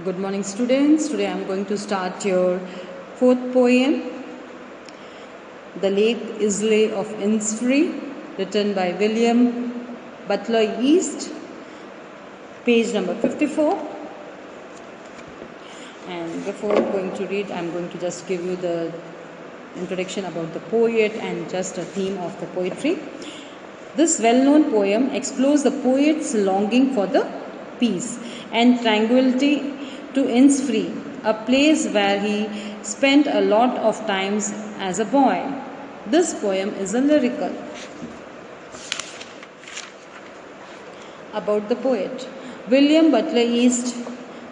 Good morning, students. Today I am going to start your fourth poem, The Lake Islay of Innisfree, written by William Butler Yeats, page number 54. And before going to read, I am going to just give you the introduction about the poet and just a theme of the poetry. This well-known poem explores the poet's longing for the peace and tranquility to Innisfree, a place where he spent a lot of times as a boy. This poem is a lyrical about the poet. William Butler Yeats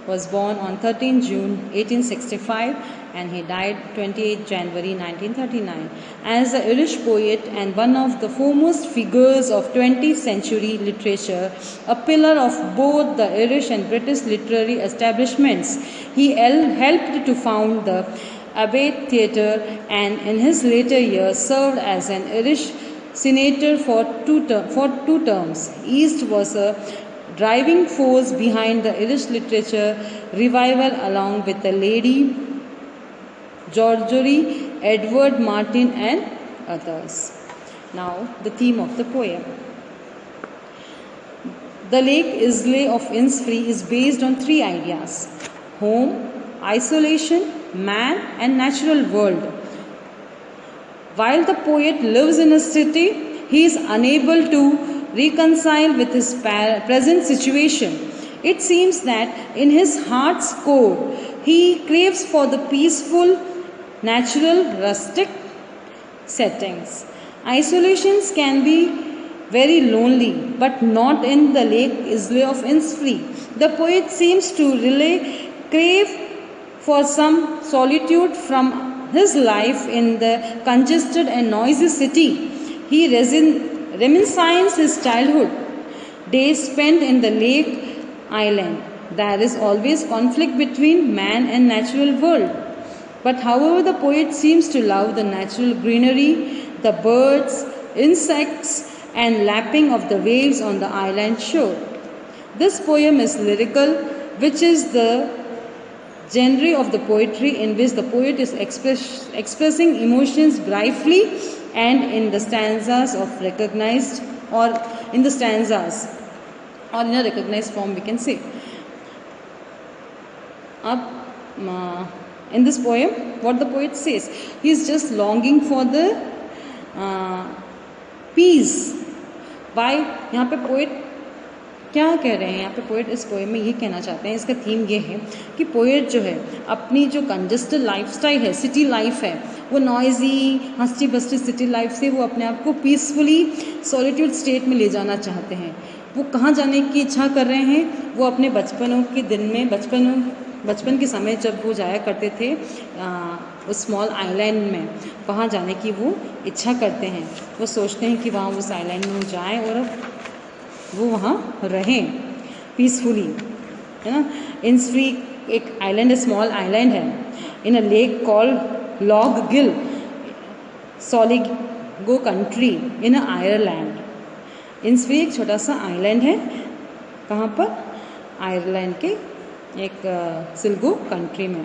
was born on 13 June 1865 and he died 28 January 1939. As an Irish poet and one of the foremost figures of 20th century literature, a pillar of both the Irish and British literary establishments, he helped to found the Abbey Theatre and in his later years served as an Irish senator for two terms. Yeats was a driving force behind the Irish literature revival along with the Lady Georgery, Edward Martyn and others. Now the theme of the poem. The Lake Islay of Innisfree is based on three ideas: home, isolation, man and natural world. While the poet lives in a city, he is unable to reconcile with his present situation. It seems that in his heart's core, he craves for the peaceful, natural, rustic settings. Isolations can be very lonely, but not in the Lake Islay of Innisfree. The poet seems to really crave for some solitude from his life in the congested and noisy city. He reminisces his childhood days spent in the lake island. There is always conflict between man and natural world. But however, the poet seems to love the natural greenery, the birds, insects, and lapping of the waves on the island shore. This poem is lyrical, which is the genre of the poetry in which the poet is expressing emotions briefly and in the stanzas of recognized or in the stanzas or in a recognized form, we can say. In this poem, what the poet says, he is just longing for the peace. Why? यहाँ पे poet क्या कह रहे हैं? यहाँ पे poet इस poem में ये कहना चाहते हैं, इसका थीम ये है कि पोएट जो है अपनी जो कंजस्टेड लाइफस्टाइल है, सिटी लाइफ है, वो नॉइजी हंसती बस्ती सिटी लाइफ से वो अपने आप को पीसफुली सॉलिट्यूड स्टेट में ले जाना चाहते हैं. वो कहाँ जाने की इच्छा कर रहे हैं? वो अपने बचपनों के दिन में बचपन के समय जब वो जाया करते थे उस स्मॉल आइलैंड में, वहाँ जाने की वो इच्छा करते हैं. वो सोचते हैं कि वहाँ उस आइलैंड में वो जाएँ और वो वहाँ रहें पीसफुली, है ना. इन्निसफ्री एक आइलैंड है, स्मॉल आइलैंड है in a lake called Lough Gill, Sligo county in Ireland. Innisfree एक छोटा सा आइलैंड है, कहाँ पर? आयरलैंड के एक सिल्गो कंट्री में.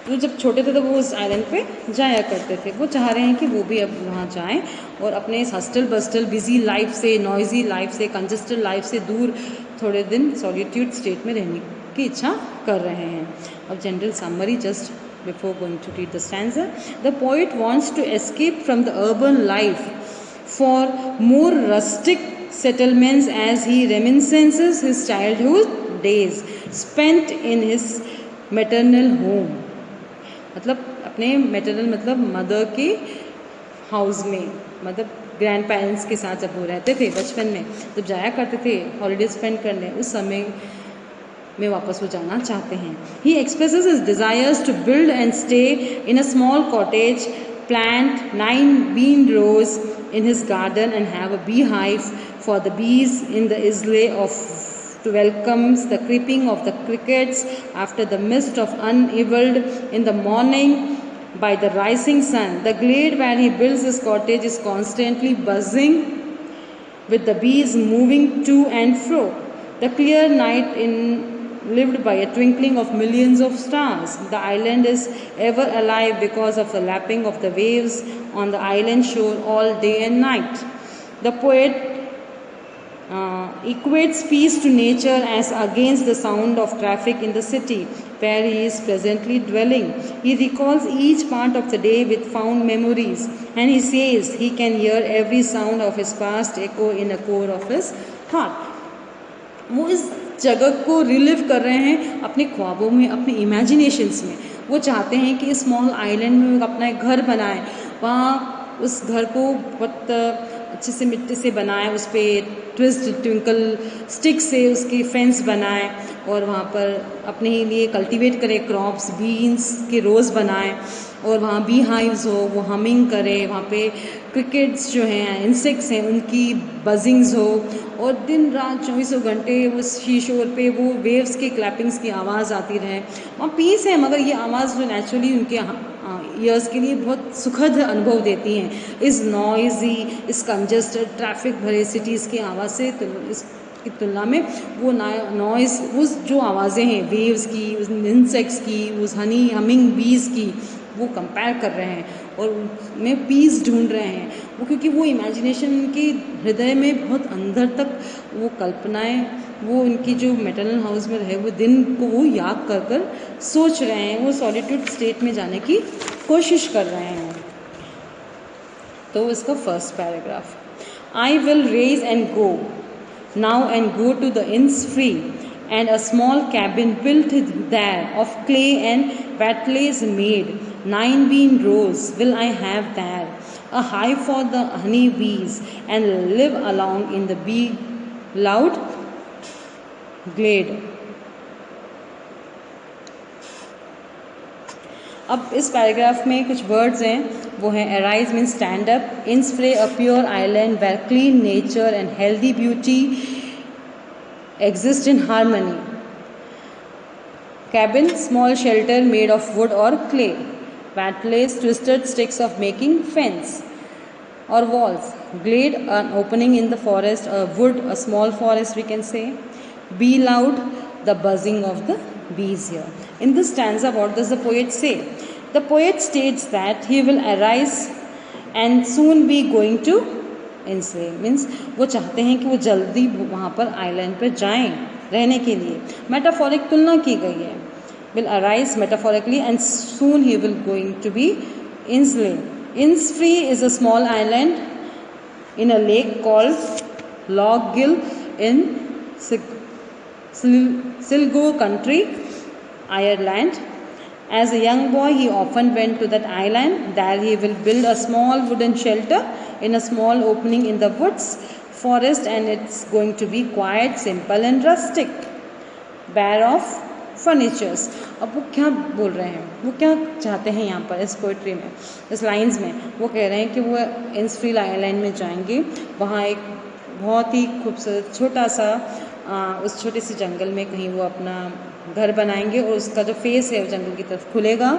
तो जब छोटे थे तो वो उस आइलैंड पे जाया करते थे. वो चाह रहे हैं कि वो भी अब वहाँ जाएं और अपने इस हस्टल बस्टल बिजी लाइफ से, नॉइजी लाइफ से, कंजस्टेड लाइफ से दूर थोड़े दिन सॉलिट्यूड स्टेट में रहने की इच्छा कर रहे हैं. अब general summary just before going to read the stanza. The poet wants to escape from the urban life for more rustic settlements as he reminisces his childhood days spent in his maternal home. मतलब अपने maternal मतलब mother के house में, मतलब grand parents के साथ जब वो रहते थे बचपन में, जब जाया करते थे हॉलीडे स्पेंड करने, उस समय में वापस वो जाना चाहते हैं. He expresses his desires to build and stay in a small cottage, plant 9 bean rows in his garden and have a beehive for the bees in the islay of to welcome the creeping of the crickets after the mist of uneviled in the morning by the rising sun. The glade where he builds his cottage is constantly buzzing with the bees moving to and fro. The clear night in lived by a twinkling of millions of stars. The island is ever alive because of the lapping of the waves on the island shore all day and night. The poet equates peace to nature as against the sound of traffic in the city where he is presently dwelling. He recalls each part of the day with fond memories, and he says he can hear every sound of his past echo in a core of his heart. वो इस जगह को relive कर रहे हैं अपने ख्वाबों में, अपने इमेजिनेशंस में. वो चाहते हैं कि स्मॉल आइलैंड में वो अपना एक घर बनाए, वहाँ उस घर को बहुत अच्छे से मिट्टी से बनाए, उस पर ट्विस्ट ट्विंकल स्टिक से उसकी फेंस बनाए और वहाँ पर अपने ही लिए कल्टीवेट करे क्रॉप्स, बीन्स के रोज़ बनाए और वहाँ बी हाइव्स हो, वो हमिंग करे, वहाँ पे क्रिकेट्स जो हैं, इंसेक्ट्स हैं, उनकी बजिंग्स हो और दिन रात 24 घंटे उस शीशोर पे वो वेव्स के क्लैपिंग्स की आवाज़ आती रहे. वहाँ पीस है, मगर ये आवाज़ जो नेचुरली उनके ईयर्स के लिए बहुत सुखद अनुभव देती हैं. इस नॉइज़ी, इस कंजस्टेड ट्रैफिक भरे सिटीज़ की आवाज़ से इसकी तुलना में वो नॉइज़, उस जो आवाज़ें हैं वेव्स की, उस इंसेक्ट्स की, उस हमिंग बीज की, वो कंपेयर कर रहे हैं और उनमें पीस ढूंढ रहे हैं. वो क्योंकि वो इमेजिनेशन उनके हृदय में बहुत अंदर तक वो कल्पनाएं, वो उनकी जो मेटरनल हाउस में रहे वो दिन को वो याद कर कर सोच रहे हैं, वो सॉलिट्यूड स्टेट में जाने की कोशिश कर रहे हैं. तो इसका first paragraph, I will rise and go now and go to the Innisfree and a small cabin built there of clay and battles made. 9 bean rows will I have there, a hive for the honey bees, and live along in the bee loud glade. अब इस paragraph में कुछ words हैं, वो हैं arise means stand up, Innisfree a pure island where clean nature and healthy beauty exist in harmony. Cabin, small shelter made of wood or clay. Battles, twisted sticks of making fence or walls. Glade, an opening in the forest. A wood, a small forest we can say. Bee loud, the buzzing of the bees here. In this stanza, what does the poet say? The poet states that he will arise and soon be going to इनसे means वो चाहते हैं कि वो जल्दी वहाँ पर island पर जाएं रहने के लिए. मेटाफोरिक तुलना की गई है. Will arise metaphorically and soon he will going to be इंसले. Innisfree is a small island in a lake called Loch Gill in Sligo country, Ireland. As a young boy, he often went to that island. There he will build a small wooden shelter in a small opening in the woods forest, and it's going to be quiet, simple and rustic, bare of furnitures. अब वो क्या बोल रहे हैं, वो क्या चाहते हैं यहाँ पर इस पोइट्री में, इस लाइंस में? वो कह रहे हैं कि वो Innisfree आइलैंड में जाएंगे, वहाँ एक बहुत ही खूबसूरत छोटा सा उस छोटे से जंगल में कहीं वो अपना घर बनाएंगे और उसका जो फेस है वो जंगल की तरफ खुलेगा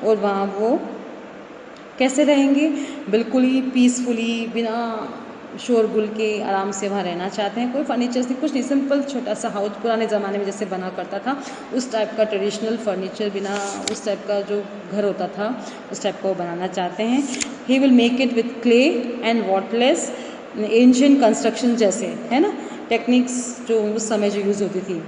और वहाँ वो कैसे रहेंगे, बिल्कुल ही पीसफुली, बिना शोरगुल के आराम से वहाँ रहना चाहते हैं. कोई फर्नीचर्स नहीं, कुछ नहीं, सिंपल छोटा सा हाउस पुराने ज़माने में जैसे बना करता था उस टाइप का ट्रेडिशनल फर्नीचर, बिना उस टाइप का जो घर होता था उस टाइप का वो बनाना चाहते हैं. He will make it with clay and wattless, ancient construction जैसे है ना टेक्निक्स जो उस समय जो यूज़ होती थी.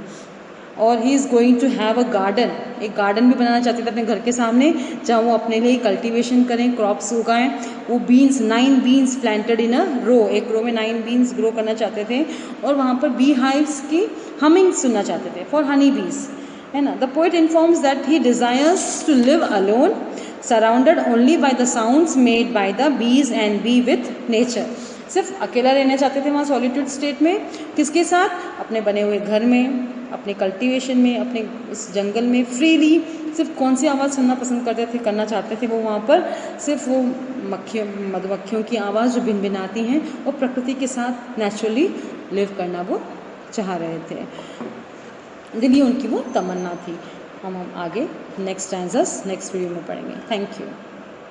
और he is going to have a garden, एक गार्डन भी बनाना चाहते थे अपने घर के सामने जहाँ वो अपने लिए कल्टीवेशन करें, क्रॉप्स उगाएं. वो बीन्स, 9 बीन्स प्लांटेड इन अ रो, एक रो में 9 बीन्स ग्रो करना चाहते थे और वहाँ पर बी हाइव्स की हमिंग सुनना चाहते थे फॉर हनी बीज, है ना. The poet informs that he desires to live alone, surrounded only by the sounds made by the bees and be with nature. सिर्फ अकेला रहना चाहते थे वहाँ सॉलिट्यूड स्टेट में, किसके साथ? अपने बने हुए घर में, अपने कल्टीवेशन में, अपने उस जंगल में फ्रीली. सिर्फ कौन सी आवाज़ सुनना पसंद करते थे, करना चाहते थे वो वहाँ पर? सिर्फ वो मधुमक्खियों की आवाज़ जो भिनभिनाती हैं और प्रकृति के साथ नेचुरली लिव करना वो चाह रहे थे. दिल्ली उनकी वो तमन्ना थी. हम आगे नेक्स्ट स्टैंजास नेक्स्ट वीडियो में पढ़ेंगे. Thank you.